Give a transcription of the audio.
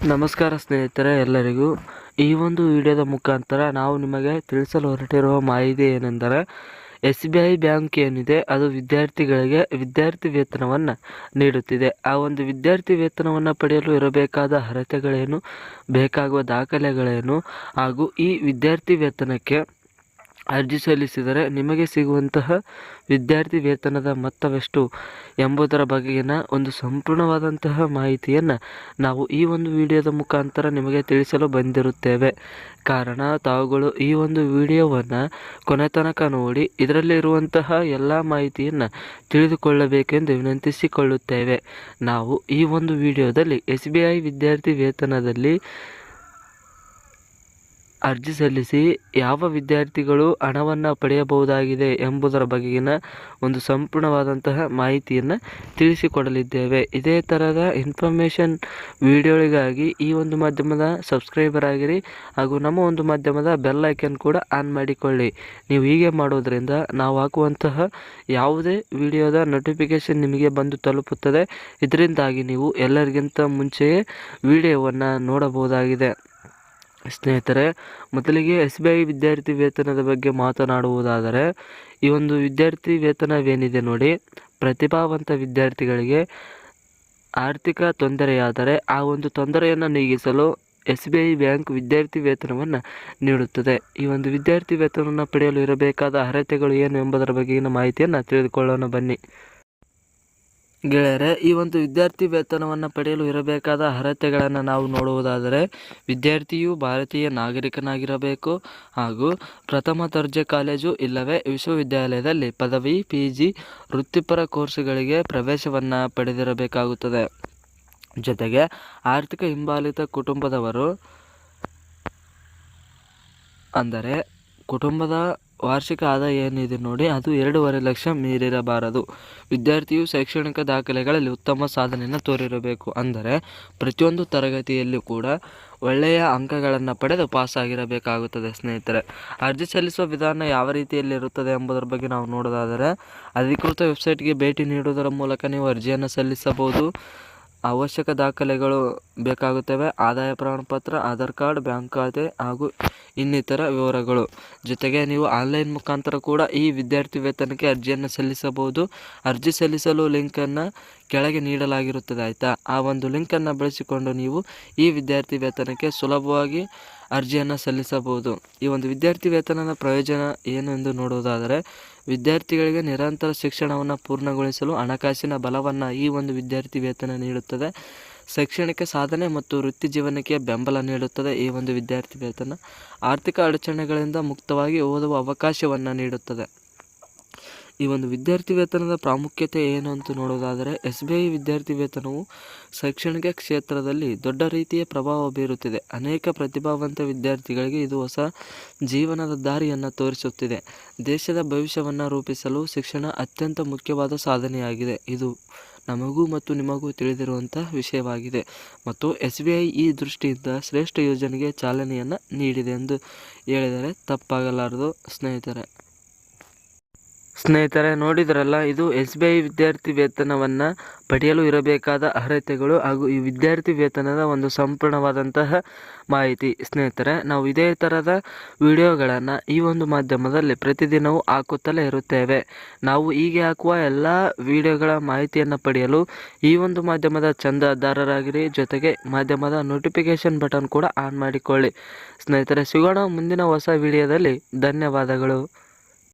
ನಮಸ್ಕಾರ ಸ್ನೇಹಿತರೆ ಎಲ್ಲರಿಗೂ. ಈ ಒಂದು ವಿಡಿಯೋದ ಮುಖಾಂತರ ನಾವು ನಿಮಗೆ ತಿಳಿಸಲು ಹೊರಟಿರುವ ಮಾಹಿತಿ ಏನೆಂದರೆ, SBI ಬ್ಯಾಂಕ್ ಏನಿದೆ ಅದು ವಿದ್ಯಾರ್ಥಿಗಳಿಗೆ ವಿದ್ಯಾರ್ಥಿ ವೇತನವನ್ನು ನೀಡುತ್ತಿದೆ. ಆ ಒಂದು ವಿದ್ಯಾರ್ಥಿ ವೇತನವನ್ನು ಪಡೆಯಲು ಇರಬೇಕಾದ ಅರ್ಹತೆಗಳೇನು, ಬೇಕಾಗುವ ದಾಖಲೆಗಳೇನು ಹಾಗೂ ಈ ವಿದ್ಯಾರ್ಥಿ ವೇತನಕ್ಕೆ ಅರ್ಜಿ ಸಲ್ಲಿಸಿದರೆ ನಿಮಗೆ ಸಿಗುವಂತಹ ವಿದ್ಯಾರ್ಥಿ ವೇತನದ ಮೊತ್ತವೆಷ್ಟು ಎಂಬುದರ ಬಗೆಗಿನ ಒಂದು ಸಂಪೂರ್ಣವಾದಂತಹ ಮಾಹಿತಿಯನ್ನು ನಾವು ಈ ಒಂದು ವಿಡಿಯೋದ ಮುಖಾಂತರ ನಿಮಗೆ ತಿಳಿಸಲು ಬಂದಿರುತ್ತೇವೆ. ಕಾರಣ ತಾವುಗಳು ಈ ಒಂದು ವಿಡಿಯೋವನ್ನು ಕೊನೆ ತನಕ ನೋಡಿ ಇದರಲ್ಲಿ ಇರುವಂತಹ ಎಲ್ಲ ಮಾಹಿತಿಯನ್ನು ತಿಳಿದುಕೊಳ್ಳಬೇಕೆಂದು ವಿನಂತಿಸಿಕೊಳ್ಳುತ್ತೇವೆ. ನಾವು ಈ ಒಂದು ವಿಡಿಯೋದಲ್ಲಿ SBI ವಿದ್ಯಾರ್ಥಿ ವೇತನದಲ್ಲಿ ಅರ್ಜಿ ಸಲ್ಲಿಸಿ ಯಾವ ವಿದ್ಯಾರ್ಥಿಗಳು ಹಣವನ್ನು ಪಡೆಯಬಹುದಾಗಿದೆ ಎಂಬುದರ ಬಗೆಗಿನ ಒಂದು ಸಂಪೂರ್ಣವಾದಂತಹ ಮಾಹಿತಿಯನ್ನು ತಿಳಿಸಿಕೊಡಲಿದ್ದೇವೆ. ಇದೇ ಥರದ ಇನ್ಫಾರ್ಮೇಷನ್ ವಿಡಿಯೋಗಳಿಗಾಗಿ ಈ ಒಂದು ಮಾಧ್ಯಮದ ಸಬ್ಸ್ಕ್ರೈಬರ್ ಆಗಿರಿ ಹಾಗೂ ನಮ್ಮ ಒಂದು ಮಾಧ್ಯಮದ ಬೆಲ್ ಐಕನ್ ಕೂಡ ಆನ್ ಮಾಡಿಕೊಳ್ಳಿ. ನೀವು ಹೀಗೆ ಮಾಡೋದ್ರಿಂದ ನಾವು ಹಾಕುವಂತಹ ಯಾವುದೇ ವಿಡಿಯೋದ ನೋಟಿಫಿಕೇಷನ್ ನಿಮಗೆ ಬಂದು ತಲುಪುತ್ತದೆ. ಇದರಿಂದಾಗಿ ನೀವು ಎಲ್ಲರಿಗಿಂತ ಮುಂಚೆಯೇ ವಿಡಿಯೋವನ್ನು ನೋಡಬಹುದಾಗಿದೆ. ಸ್ನೇಹಿತರೆ, ಮೊದಲಿಗೆ SBI ವಿದ್ಯಾರ್ಥಿ ವೇತನದ ಬಗ್ಗೆ ಮಾತನಾಡುವುದಾದರೆ, ಈ ಒಂದು ವಿದ್ಯಾರ್ಥಿ ವೇತನವೇನಿದೆ ನೋಡಿ, ಪ್ರತಿಭಾವಂತ ವಿದ್ಯಾರ್ಥಿಗಳಿಗೆ ಆರ್ಥಿಕ ತೊಂದರೆಯಾದರೆ ಆ ಒಂದು ತೊಂದರೆಯನ್ನು ನೀಗಿಸಲು SBI ಬ್ಯಾಂಕ್ ವಿದ್ಯಾರ್ಥಿ ವೇತನವನ್ನು ನೀಡುತ್ತದೆ. ಈ ಒಂದು ವಿದ್ಯಾರ್ಥಿ ವೇತನವನ್ನು ಪಡೆಯಲು ಇರಬೇಕಾದ ಅರ್ಹತೆಗಳು ಏನು ಎಂಬುದರ ಬಗೆಗಿನ ಮಾಹಿತಿಯನ್ನು ತಿಳಿದುಕೊಳ್ಳೋಣ ಬನ್ನಿ. ಗೆಳೆಯರೆ, ಈ ಒಂದು ವಿದ್ಯಾರ್ಥಿ ವೇತನವನ್ನು ಪಡೆಯಲು ಇರಬೇಕಾದ ಅರ್ಹತೆಗಳನ್ನು ನಾವು ನೋಡುವುದಾದರೆ, ವಿದ್ಯಾರ್ಥಿಯು ಭಾರತೀಯ ನಾಗರಿಕನಾಗಿರಬೇಕು ಹಾಗೂ ಪ್ರಥಮ ದರ್ಜೆ ಕಾಲೇಜು ಇಲ್ಲವೇ ವಿಶ್ವವಿದ್ಯಾಲಯದಲ್ಲಿ ಪದವಿ, PG ವೃತ್ತಿಪರ ಕೋರ್ಸುಗಳಿಗೆ ಪ್ರವೇಶವನ್ನು ಪಡೆದಿರಬೇಕಾಗುತ್ತದೆ. ಜೊತೆಗೆ ಆರ್ಥಿಕ ಹಿಂಬಾಲಿತ ಕುಟುಂಬದವರು, ಅಂದರೆ ಕುಟುಂಬದ ವಾರ್ಷಿಕ ಆದಾಯ ಏನಿದೆ ನೋಡಿ ಅದು 2.5 ಲಕ್ಷ ಮೀರಿರಬಾರದು. ವಿದ್ಯಾರ್ಥಿಯು ಶೈಕ್ಷಣಿಕ ದಾಖಲೆಗಳಲ್ಲಿ ಉತ್ತಮ ಸಾಧನೆಯನ್ನು ತೋರಿರಬೇಕು. ಅಂದರೆ ಪ್ರತಿಯೊಂದು ತರಗತಿಯಲ್ಲೂ ಕೂಡ ಒಳ್ಳೆಯ ಅಂಕಗಳನ್ನು ಪಡೆದು ಪಾಸ್ ಆಗಿರಬೇಕಾಗುತ್ತದೆ. ಸ್ನೇಹಿತರೆ, ಅರ್ಜಿ ಸಲ್ಲಿಸುವ ವಿಧಾನ ಯಾವ ರೀತಿಯಲ್ಲಿರುತ್ತದೆ ಎಂಬುದರ ಬಗ್ಗೆ ನಾವು ನೋಡೋದಾದರೆ, ಅಧಿಕೃತ ವೆಬ್ಸೈಟ್ಗೆ ಭೇಟಿ ನೀಡುವುದರ ಮೂಲಕ ನೀವು ಅರ್ಜಿಯನ್ನು ಸಲ್ಲಿಸಬಹುದು. ಅವಶ್ಯಕ ದಾಖಲೆಗಳು ಬೇಕಾಗುತ್ತವೆ: ಆದಾಯ ಪ್ರಮಾಣಪತ್ರ, ಆಧಾರ್ ಕಾರ್ಡ್, ಬ್ಯಾಂಕ್ ಖಾತೆ ಹಾಗೂ ಇನ್ನಿತರ ವಿವರಗಳು. ಜೊತೆಗೆ ನೀವು ಆನ್ಲೈನ್ ಮುಖಾಂತರ ಕೂಡ ಈ ವಿದ್ಯಾರ್ಥಿ ವೇತನಕ್ಕೆ ಅರ್ಜಿಯನ್ನು ಸಲ್ಲಿಸಬಹುದು. ಅರ್ಜಿ ಸಲ್ಲಿಸಲು ಲಿಂಕನ್ನು ಕೆಳಗೆ ನೀಡಲಾಗಿರುತ್ತದೆ, ಆಯಿತಾ. ಆ ಒಂದು ಲಿಂಕನ್ನು ಬಳಸಿಕೊಂಡು ನೀವು ಈ ವಿದ್ಯಾರ್ಥಿ ವೇತನಕ್ಕೆ ಸುಲಭವಾಗಿ ಅರ್ಜಿಯನ್ನು ಸಲ್ಲಿಸಬಹುದು. ಈ ಒಂದು ವಿದ್ಯಾರ್ಥಿ ವೇತನದ ಪ್ರಯೋಜನ ಏನು ಎಂದು ನೋಡುವುದಾದರೆ, ವಿದ್ಯಾರ್ಥಿಗಳಿಗೆ ನಿರಂತರ ಶಿಕ್ಷಣವನ್ನು ಪೂರ್ಣಗೊಳಿಸಲು ಹಣಕಾಸಿನ ಬಲವನ್ನು ಈ ಒಂದು ವಿದ್ಯಾರ್ಥಿ ವೇತನ ನೀಡುತ್ತದೆ. ಶೈಕ್ಷಣಿಕ ಸಾಧನೆ ಮತ್ತು ವೃತ್ತಿ ಜೀವನಕ್ಕೆ ಬೆಂಬಲ ನೀಡುತ್ತದೆ. ಈ ಒಂದು ವಿದ್ಯಾರ್ಥಿ ವೇತನ ಆರ್ಥಿಕ ಅಡಚಣೆಗಳಿಂದ ಮುಕ್ತವಾಗಿ ಓದುವ ಅವಕಾಶವನ್ನು ನೀಡುತ್ತದೆ. ಈ ಒಂದು ವಿದ್ಯಾರ್ಥಿ ವೇತನದ ಪ್ರಾಮುಖ್ಯತೆ ಏನು ಅಂತ ನೋಡೋದಾದರೆ, SBI ವಿದ್ಯಾರ್ಥಿ ವೇತನವು ಶೈಕ್ಷಣಿಕ ಕ್ಷೇತ್ರದಲ್ಲಿ ದೊಡ್ಡ ರೀತಿಯ ಪ್ರಭಾವ ಬೀರುತ್ತಿದೆ. ಅನೇಕ ಪ್ರತಿಭಾವಂತ ವಿದ್ಯಾರ್ಥಿಗಳಿಗೆ ಇದು ಹೊಸ ಜೀವನದ ದಾರಿಯನ್ನು ತೋರಿಸುತ್ತಿದೆ. ದೇಶದ ಭವಿಷ್ಯವನ್ನು ರೂಪಿಸಲು ಶಿಕ್ಷಣ ಅತ್ಯಂತ ಮುಖ್ಯವಾದ ಸಾಧನೆಯಾಗಿದೆ. ಇದು ನಮಗೂ ಮತ್ತು ನಿಮಗೂ ತಿಳಿದಿರುವಂಥ ವಿಷಯವಾಗಿದೆ ಮತ್ತು SBI ಈ ದೃಷ್ಟಿಯಿಂದ ಶ್ರೇಷ್ಠ ಯೋಜನೆಗೆ ಚಾಲನೆಯನ್ನು ನೀಡಿದೆ ಎಂದು ಹೇಳಿದರೆ ತಪ್ಪಾಗಲಾರದು. ಸ್ನೇಹಿತರೆ, ನೋಡಿದ್ರಲ್ಲ, ಇದು SBI ವಿದ್ಯಾರ್ಥಿ ವೇತನವನ್ನು ಪಡೆಯಲು ಇರಬೇಕಾದ ಅರ್ಹತೆಗಳು ಹಾಗೂ ಈ ವಿದ್ಯಾರ್ಥಿ ವೇತನದ ಒಂದು ಸಂಪೂರ್ಣವಾದಂತಹ ಮಾಹಿತಿ. ಸ್ನೇಹಿತರೆ, ನಾವು ಇದೇ ಥರದ ವಿಡಿಯೋಗಳನ್ನು ಈ ಒಂದು ಮಾಧ್ಯಮದಲ್ಲಿ ಪ್ರತಿದಿನವೂ ಹಾಕುತ್ತಲೇ ಇರುತ್ತೇವೆ. ನಾವು ಹೀಗೆ ಹಾಕುವ ಎಲ್ಲ ವಿಡಿಯೋಗಳ ಮಾಹಿತಿಯನ್ನು ಪಡೆಯಲು ಈ ಒಂದು ಮಾಧ್ಯಮದ ಚಂದಾದಾರರಾಗಿರಿ. ಜೊತೆಗೆ ಮಾಧ್ಯಮದ ನೋಟಿಫಿಕೇಷನ್ ಬಟನ್ ಕೂಡ ಆನ್ ಮಾಡಿಕೊಳ್ಳಿ. ಸ್ನೇಹಿತರೆ, ಸಿಗೋಣ ಮುಂದಿನ ಹೊಸ ವಿಡಿಯೋದಲ್ಲಿ. ಧನ್ಯವಾದಗಳು.